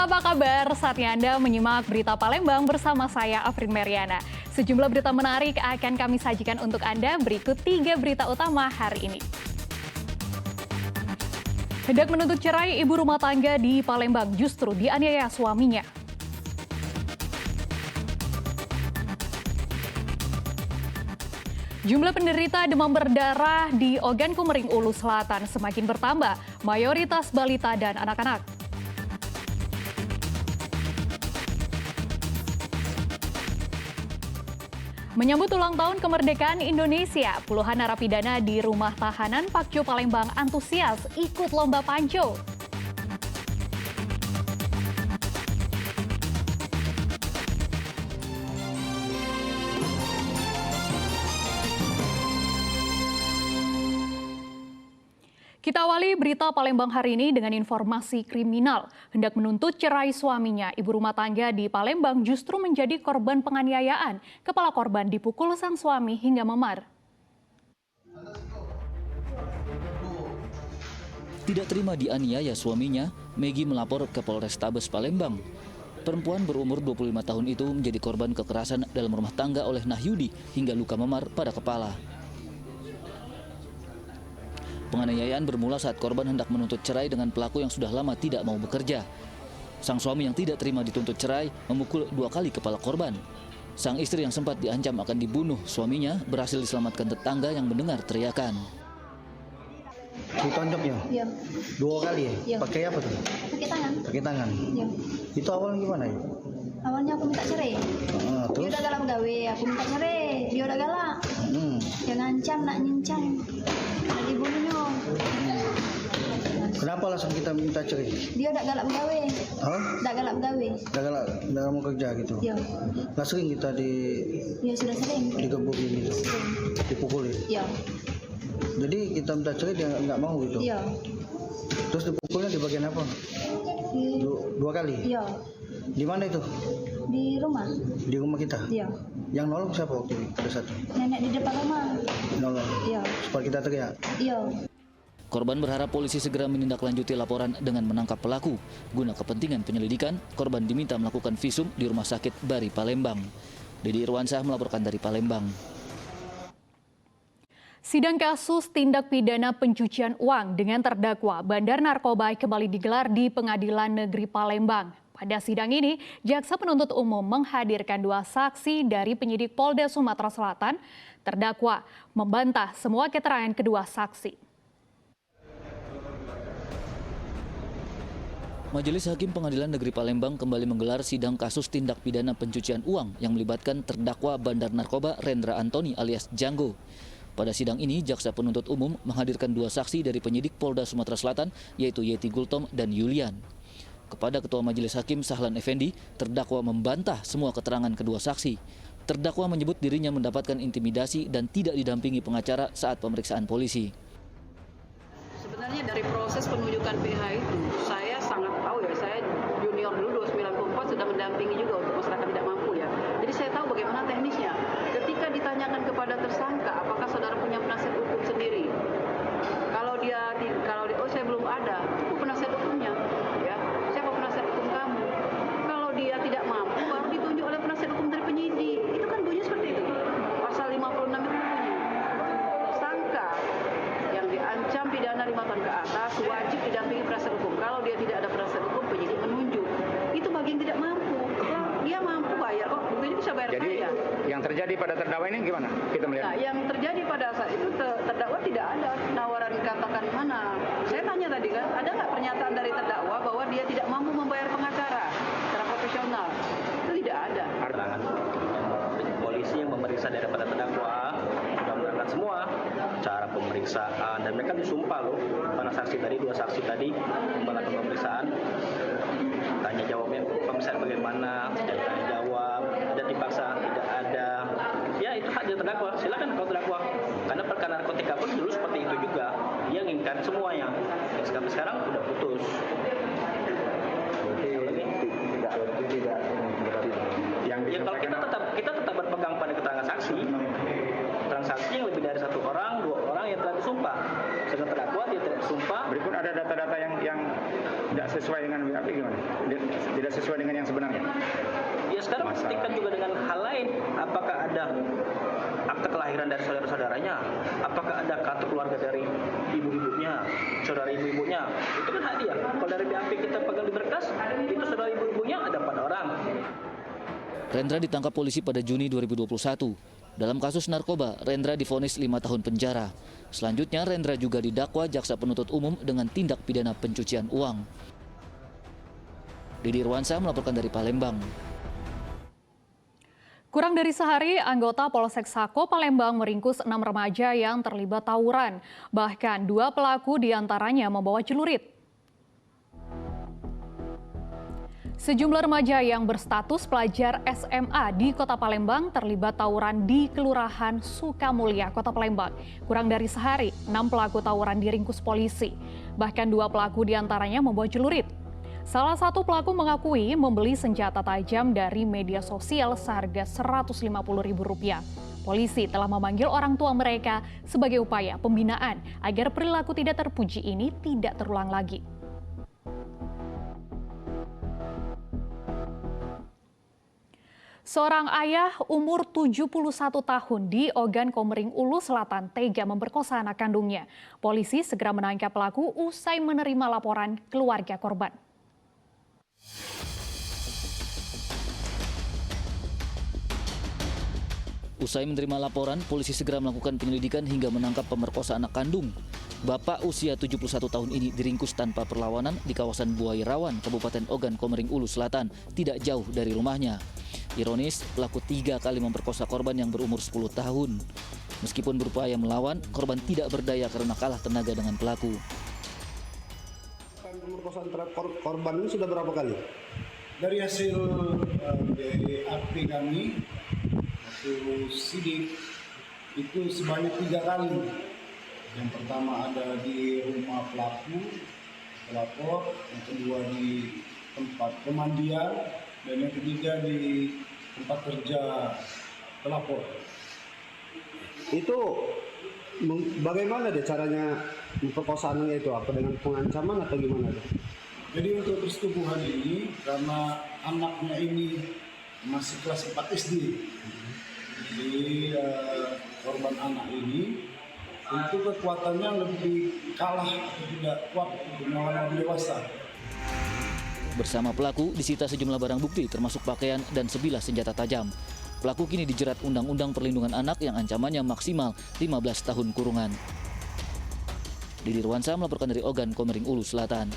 apa kabar? Saatnya Anda menyimak Berita Palembang bersama saya, Afrin Meriana. Sejumlah berita menarik akan kami sajikan untuk Anda. Berikut 3 berita utama hari ini. Hendak menuntut cerai ibu rumah tangga di Palembang justru dianiaya suaminya. Jumlah penderita demam berdarah di Ogan Komering Ulu Selatan semakin bertambah, mayoritas balita dan anak-anak. Menyambut ulang tahun kemerdekaan Indonesia, puluhan narapidana di rumah tahanan Pakjo Palembang antusias ikut lomba panco. Kita awali berita Palembang hari ini dengan informasi kriminal. Hendak menuntut cerai suaminya, ibu rumah tangga di Palembang justru menjadi korban penganiayaan. Kepala korban dipukul sang suami hingga memar. Tidak terima dianiaya suaminya, Megi melapor ke Polrestabes Palembang. Perempuan berumur 25 tahun itu menjadi korban kekerasan dalam rumah tangga oleh Nahyudi hingga luka memar pada kepala. Penganiayaan bermula saat korban hendak menuntut cerai dengan pelaku yang sudah lama tidak mau bekerja. Sang suami yang tidak terima dituntut cerai memukul 2 kali kepala korban. Sang istri yang sempat diancam akan dibunuh suaminya berhasil diselamatkan tetangga yang mendengar teriakan. Ditonjoknya? Iya. 2 kali ya? Iya. Pakai apa tuh? Pakai tangan. Pakai tangan? Iya. Itu awalnya gimana ya? Awalnya aku minta cerai. Dia Terus? udah galak gawe, aku minta cerai. Dia udah galak. Dia ngancam, nak nyincang. Nak dibunuhnya. Kenapa langsung kita minta cerai? Dia udah galak gawe. Hah? Udah galak gawe. Udah mau kerja gitu? Iya. Nggak sering kita Ya sudah sering. digebukin gitu? Dipukulin? Iya. Jadi kita minta cerai dia nggak mau gitu? Iya. Terus dipukulnya di bagian apa? Di, 2 kali? iya. Di mana itu? Di rumah. Di rumah kita? Iya. Yang nolong siapa waktu itu? Pada saat itu? Nenek di depan rumah. Nolong? Iya. Supaya kita teriak? Iya. Korban berharap polisi segera menindaklanjuti laporan dengan menangkap pelaku. Guna kepentingan penyelidikan, korban diminta melakukan visum di Rumah Sakit Bari Palembang. Dedi Irwansyah melaporkan dari Palembang. Sidang kasus tindak pidana pencucian uang dengan terdakwa bandar narkoba kembali digelar di Pengadilan Negeri Palembang. Pada sidang ini, jaksa penuntut umum menghadirkan 2 saksi dari penyidik Polda Sumatera Selatan. Terdakwa membantah semua keterangan kedua saksi. Majelis Hakim Pengadilan Negeri Palembang kembali menggelar sidang kasus tindak pidana pencucian uang yang melibatkan terdakwa bandar narkoba Rendra Antoni alias Janggo. Pada sidang ini, jaksa penuntut umum menghadirkan 2 saksi dari penyidik Polda Sumatera Selatan, yaitu Yeti Gultom dan Yulian. Kepada Ketua Majelis Hakim Sahlan Effendi, terdakwa membantah semua keterangan kedua saksi. Terdakwa menyebut dirinya mendapatkan intimidasi dan tidak didampingi pengacara saat pemeriksaan polisi. Sebenarnya dari proses penunjukan PH itu, saya sangat tahu ya, saya junior dulu 294 sudah mendampingi juga untuk masyarakat tidak mampu ya. Jadi saya tahu bagaimana teknisnya. Ketika ditanyakan kepada tersangka, apakah saudara punya penasihat hukum sendiri? Kalau dia oh saya belum ada, itu penasihat hukumnya. Ya, siapa penasihat hukum kamu? Kalau dia tidak mampu, baru ditunjuk oleh penasihat hukum dari penyidik. Itu kan bunyi seperti itu. Pasal 56 itu bunyi. Tersangka yang diancam pidana 5 tahun ke atas wajib didampingi penasihat hukum. Kalau dia tidak ada penasihat hukum, penyidik menunjuk. Itu bagi yang tidak mampu. Kalau dia mampu bayar, oh buktinya bisa bayar. Jadi saya. yang terjadi pada terdakwa ini gimana? Kita melihat. Nah, yang terjadi pada saat itu terdakwa tidak ada penawaran dikatakan mana. Saya tanya tadi kan, ada nggak pernyataan dari terdakwa bahwa dia tidak mampu membayar pengacara secara profesional? Itu tidak ada. Keterangan polisi yang memeriksa daripada terdakwa sudah menerangkan semua cara pemeriksaan dan mereka disumpah loh. Mana saksi tadi, 2 saksi tadi melakukan pemeriksaan. Tanya jawabnya pemeriksaan bagaimana, tidak tanya jawab, ada dipaksa, tidak ada. Ya itu hak dari terdakwa. Silakan kalau terdakwa. Karena perkara narkotika pun dulu seperti itu juga. Dia inginkan semuanya. Sampai sekarang sudah putus. Ya kalau kita tetap berpegang pada keterangan saksi. Keterangan saksi yang lebih dari 1 orang, 2 orang yang telah disumpah. Sedangkan terdakwa dia tidak disumpah. Berikut ada data-data yang tidak sesuai dengan BAP gimana? Tidak sesuai dengan yang sebenarnya? Ya sekarang buktikan juga dengan hal lain. Apakah ada akte kelahiran dari saudara-saudaranya? Apakah ada kartu keluarga dari ibu-ibunya, saudara ibu-ibunya? Itu kan hak dia. Kalau dari BAP kita pegang di berkas, itu saudara ibu-ibunya ada 4 orang. Rendra ditangkap polisi pada Juni 2021. Dalam kasus narkoba, Rendra divonis 5 tahun penjara. Selanjutnya, Rendra juga didakwa jaksa penuntut umum dengan tindak pidana pencucian uang. Didi Irwansyah melaporkan dari Palembang. Kurang dari sehari, anggota Polsek Sako Palembang meringkus 6 remaja yang terlibat tawuran. Bahkan 2 pelaku diantaranya membawa celurit. Sejumlah remaja yang berstatus pelajar SMA di Kota Palembang terlibat tawuran di Kelurahan Sukamulya, Kota Palembang. Kurang dari sehari, 6 pelaku tawuran diringkus polisi. Bahkan 2 pelaku diantaranya membawa celurit. Salah satu pelaku mengakui membeli senjata tajam dari media sosial seharga Rp150.000. Polisi telah memanggil orang tua mereka sebagai upaya pembinaan agar perilaku tidak terpuji ini tidak terulang lagi. Seorang ayah umur 71 tahun di Ogan Komering Ulu Selatan tega memperkosa anak kandungnya. Polisi segera menangkap pelaku usai menerima laporan keluarga korban. Usai menerima laporan, polisi segera melakukan penyelidikan hingga menangkap pemerkosa anak kandung. Bapak usia 71 tahun ini diringkus tanpa perlawanan di kawasan Buai Rawan, Kabupaten Ogan Komering Ulu Selatan, tidak jauh dari rumahnya. Ironis, pelaku 3 kali memperkosa korban yang berumur 10 tahun. Meskipun berupaya melawan, korban tidak berdaya karena kalah tenaga dengan pelaku. Pemerkosaan terhadap korban ini sudah berapa kali? Dari hasil BAP kami, waktu sidik itu sebanyak 3 kali. Yang pertama ada di rumah pelaku, pelapor, yang kedua di tempat pemandian, dan yang ketiga di tempat kerja pelapor. Itu bagaimana deh caranya memperkosaannya itu? Apa dengan pengancaman atau gimana deh? Jadi untuk persetubuhan ini, karena anaknya ini masih kelas 4 SD, jadi korban anak ini untuk kekuatannya lebih kalah, tidak kuat untuk melawan orang dewasa. Bersama pelaku disita sejumlah barang bukti termasuk pakaian dan sebilah senjata tajam. Pelaku kini dijerat Undang-Undang Perlindungan Anak yang ancamannya maksimal 15 tahun kurungan. Didi Irwansyah melaporkan dari Ogan Komering Ulu Selatan.